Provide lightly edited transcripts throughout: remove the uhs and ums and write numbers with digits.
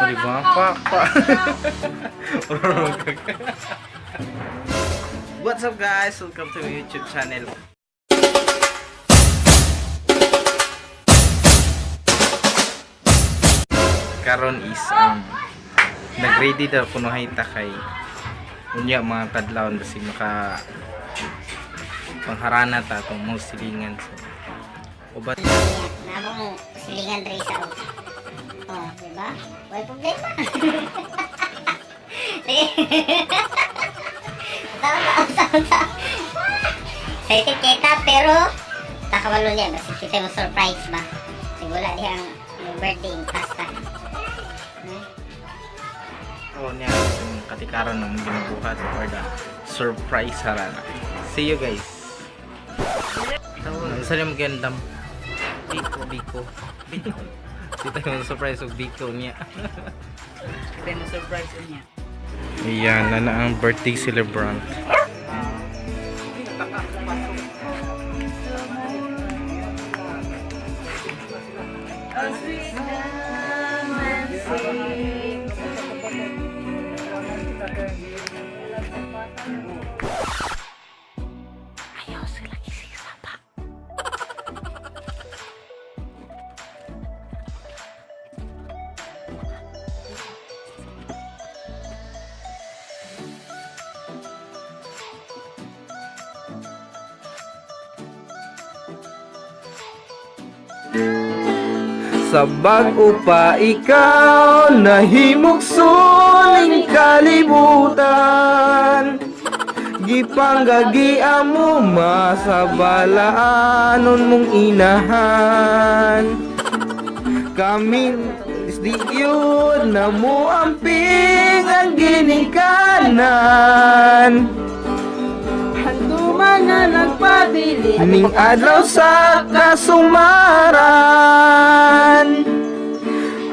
Diba? Pa. What's up guys? Welcome to my YouTube channel. Karon is nag-ready daw kuno hayta kay unya mga kadlawon kasi maka pangharana ta atong mga silingan so ubat nabong silingan dre sa oh, diba? Wala problema. Tawa. Excited kita pero takawalo niya kasi kita mo surprise ba? Sigula diyang birthday in pasta. oh niya yung katikaran ng ginubuhat for the surprise harana. See you guys. Tawo, isa lang magandam. Biko. Kita yung surprise of Biko niya. Kita yung surprise niya. Ayan, na ang birthday celebrant. Ayaw sila kisisa pa. Sa bago pa ikaw nahimog suling kalibutan, gipanggagia mo masabalaanon mong inahan. Kami di yun na mo amping ang ginikanan. Handuman na nagpabili. Ning adlaw sa kasumaran,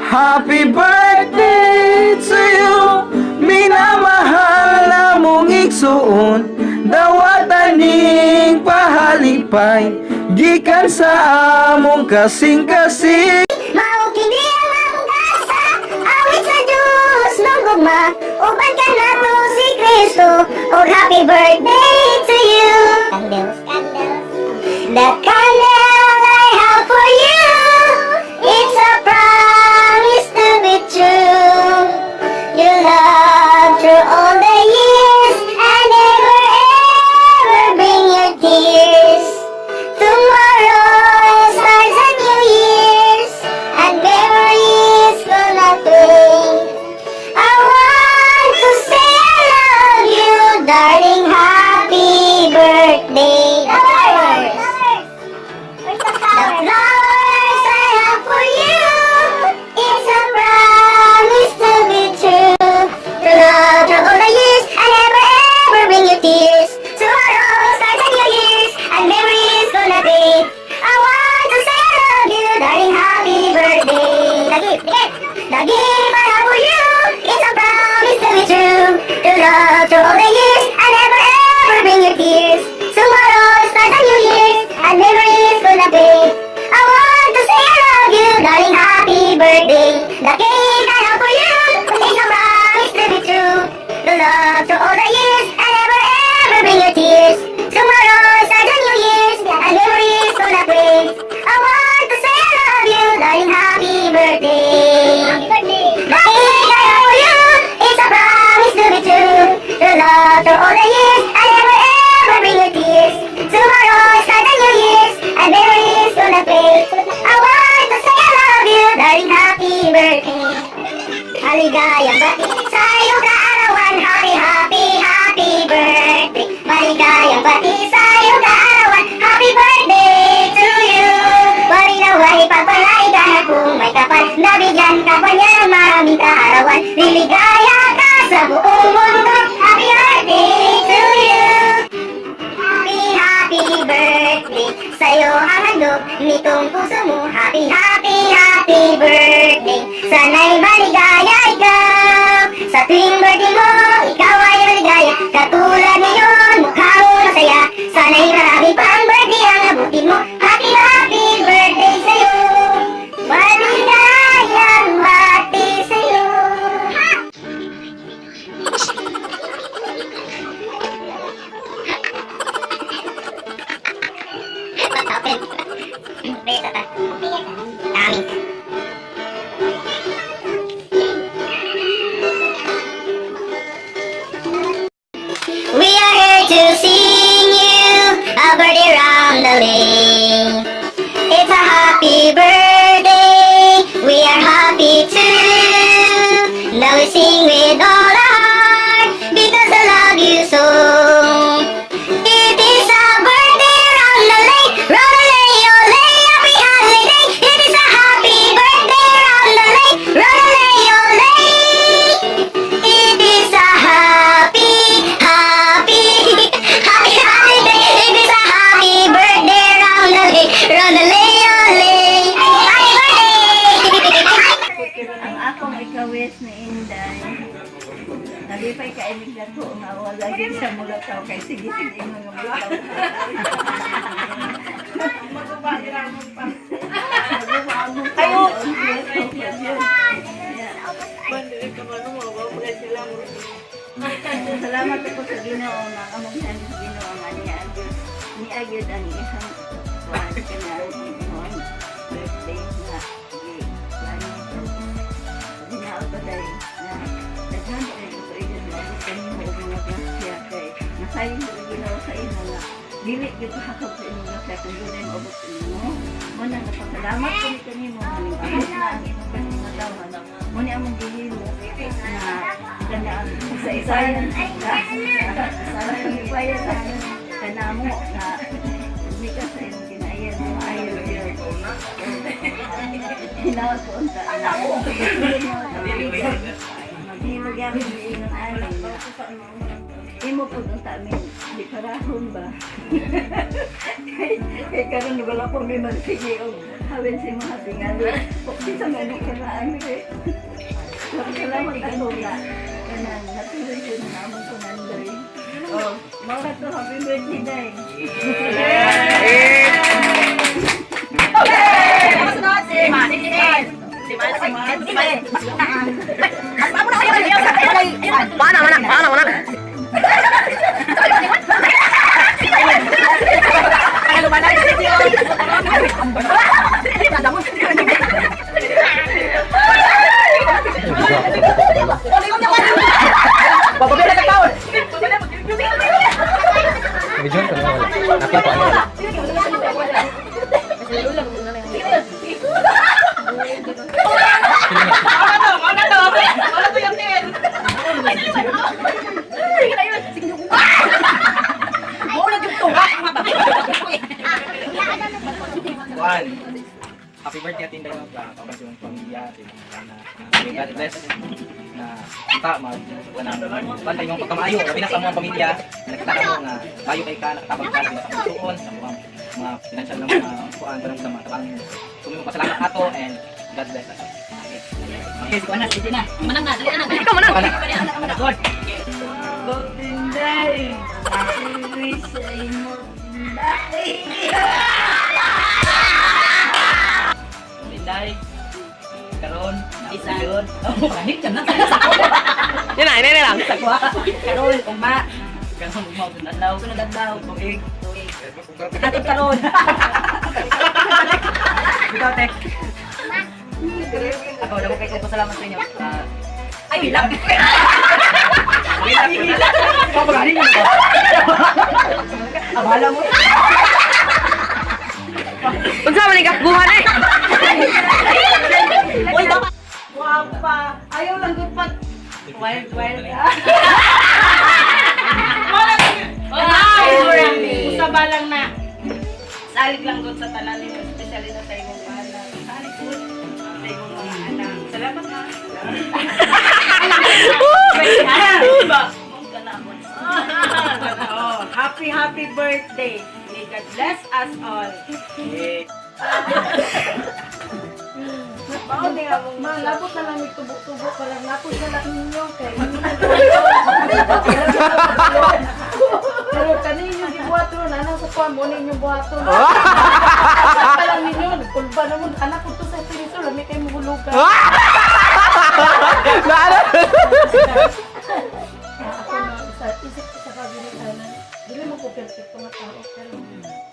happy birthday to you, minamahal na mong igsuon, dawatan ning pahalipay, gikan sa among kasing-kasing. Mao kini ang akong gasa, awit sa Diyos ng gugma, uban ka na to si Kristo, oh happy birthday to you. Candles. The candle I have for you, it's a promise to be true. You love through all the years, and never ever bring your tears. Tomorrow starts a new years, and memories gonna fade. I want to say I love you, darling, happy birthday. The flowers I have for you, it's a promise to be true. To love through all the years, and never ever bring you tears. Tomorrow starts a new years, and memories gonna fade. I want to say I love you, darling, happy birthday. The gift I have for you, it's a promise to be true. To love through all the years, and never ever bring you tears. Tomorrow starts a new year, and memories gonna fade. I want to say I love you, darling, happy birthday. The cake I have for you, it's a promise to be true. To love through all the years, and never ever bring you tears. Tomorrow starts a new year, and memories gonna fade. I want to say I love you, darling, happy birthday. The cake I have for you, it's a promise to be true. To love through all the years, and never ever bring you tears. Tomorrow starts a new year, and memories gonna fade. I want to say I love you, darling, happy birthday. Maligayang bati sa'yo kaarawan, happy birthday. Maligayang bati sa'yo kaarawan, happy birthday to you. Bari naway pagpalay ka na kung may kapal, nabigyan ka pa niya ng maraming kaarawan. Liligaya ka sa buong mundo, happy birthday to you. Happy birthday sa'yo ang handog nitong puso mo, happy birthday. Sana'y maligaya ikaw sa tuwing birthday mo, ikaw ay maligaya katulad ngayon, mukha mo masaya. Sana'y marami pang birthday ang abutin mo, happy birthday sa'yo. Maligayang bati sa'yo. a birdie round the lane. It's a happy birthday, we are happy too. Now we sing with all our heart, because I love you so. It is a birthday round the lane, round-a-lay-o-lay, happy holiday. It is a happy birthday round the lane, round-a-lay-o-lay. It is a happy, happy, happy holiday. It is a happy birthday round the lane, round-a-lay-o-lay. Happy birthday! Ang akong ikawis ni Inday. Nalipay ka inig na to nga wala din sa mulataw kay sige-sige mga mulataw. Kayo! Salamat ako sa Ginoo nga among sa Ginoo nga ni Agyud ang isang kuwan ka na birthday na Ginaot ba dahil na daghan ko rin ito ay nabot ka niyo o mga grasya kay nasayang sa ginawa sa ino nga dili yung kahakap sa ino grasya kung yun ay maabot sa ino muna napasalamat ko ni kanimo maning abot na ang inyong kasing matawa muna among gihimo na kanaan sa isayan sana pag-ipayan na kanamo na umika sa inyong ginayan mga ayaw yun hinawat ko unta maghimo gamit di ingon ani imo pud unta amin di karahon ba kay karon wala po may magsige og hawin si mga tingali di sa mga karaan kay salamat ako nga kanan natuloy ko na among kunandoy oh mawala to happy birthday day Video ko na wala. Nakita ko wala. Juan, happy birthday atin tayo kapag yung pamilya atin. May God bless na kita pantay yung pagkamayo. Labi na sa mga pamilya, nakita mo na tayo kay ka, nakatabag ka sa pagsuon, sa mga financial ng mga kuhaan, parang sa mga tabang. Tumimong pasalamat ato and God bless us. Okay, sige na, sige na. Manang na, dali na. Ikaw manang. God. Tinday, wish sa imo Tinday. Karon, isa yun. Oh, kahit ka na. Yan na, yan lang. Sagwa. Karon, ugma. Karon, ugma. Sunod adlaw. Tuig. Atid karon. Ikaw, Tek. Ako, daw kayo pasalamat sa inyo. Ay, bilang. Ikaw, magaling mo. Abala mo. Unsa man ni buhan eh. Uy, dapat. Wapa, ayaw lang gud pag Wild. usaba lang na. Salig lang gud sa tanan ninyo, especially na sa imong anak. Salig gud sa imong mga anak. Salamat ha. Oh, happy birthday. May God bless us all. Mao di nga mong malabot na lang may tubo-tubo pa lang napos na lang ninyo kay pero kaninyo di buhato na nang sa kuwan mo ninyo buhato na pa lang ninyo kulba naman anak ko to sa tiniso lami kayo mahulugan ako na sa isip ko sa kabinitanan dili mo ko perfecto nga tao pero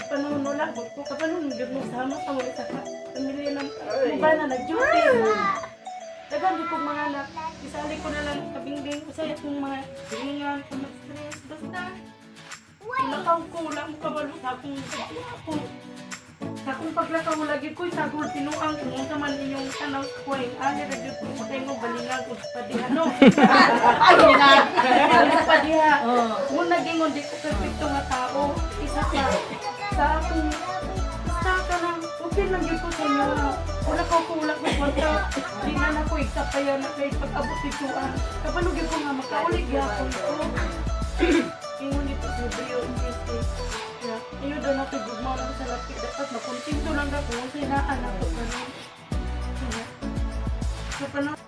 panahon wala ko kapanon gyud mo sama sa wala sa pamilya ng ba na nag-duty dagan di ko mga anak isali ko na lang kabingbing usay atong mga hilingan kung mag-stress basta Wala kang kulang mo kabalo sa akong ako. Sa akong paglakaw lagi ko sa akong tinuang kung sa man inyong tanaw ko ay ani ra gyud ko kay mo balingan ko sa padiha no. Sa padiha. Mo nagingon di ko perfecto nga tao. Isa sa akong sa kanang okay lang gyud ko sa inyo. Wala ko kulang ko kwarta. Di na ko iksapayan na kay pag-abot dito kabalo gyud ko nga makaulig gyapon ko. Ingon dito sa Brio City. Ayun daw natin gugma lang sa lapit. Dapat makuntinto lang ako kung sinaan ako. Sa panahon